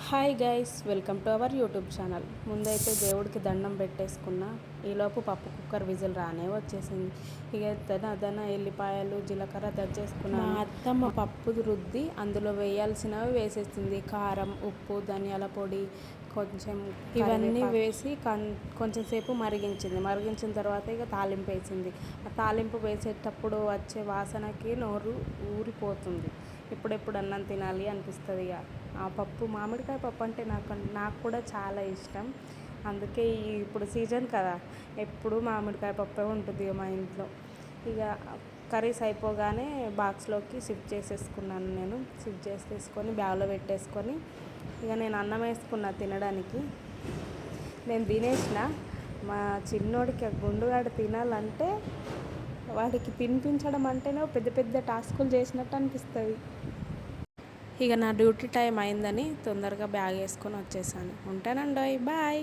Hi guys, welcome to our YouTube channel. ముందైతే దేవుడికి దండం పెట్టేసుకున్నా. ఈలోపు పప్పు కుక్కర్ విజిల్ రానే వచ్చేసింది. ఇక దన ఎల్లిపాయలు జీలకర్ర దంచేసుకున్నా. మా అత్తమ్మ పప్పు రుద్ది అందులో వేయాల్సినవి వేసేసింది. కారం, ఉప్పు, ధనియాల పొడి, కొంచెం ఇవన్నీ వేసి కొంచెం సేపు మరిగించిన తర్వాత ఇక తాలింపు వేసింది. ఆ తాలింపు వేసేటప్పుడు వచ్చే వాసనకి నోరు ఊరిపోతుంది. ఎప్పుడెప్పుడు అన్నం తినాలి అనిపిస్తుంది. ఇక ఆ పప్పు, మామిడికాయ పప్పు అంటే నాకు కూడా చాలా ఇష్టం. అందుకే ఇప్పుడు సీజన్ కదా, ఎప్పుడు మామిడికాయ పప్పే ఉంటుంది ఇక మా ఇంట్లో. ఇక కర్రీస్ అయిపోగానే బాక్స్లోకి షిఫ్ట్ చేసేసుకున్నాను. షిఫ్ట్ చేసేసుకొని బ్యాగ్లో పెట్టేసుకొని ఇక నేను అన్నం వేసుకున్నా తినడానికి. నేను తినేసిన. మా చిన్నోడికి ఆ గుండుగాడు తినాలంటే వాడికి తినిపించడం అంటేనే పెద్ద పెద్ద టాస్కులు చేసినట్టు అనిపిస్తుంది. ఇక నా డ్యూటీ టైం అయిందని తొందరగా బ్యాగ్ వేసుకొని వచ్చేసాను. ఉంటానండోయ్, బాయ్.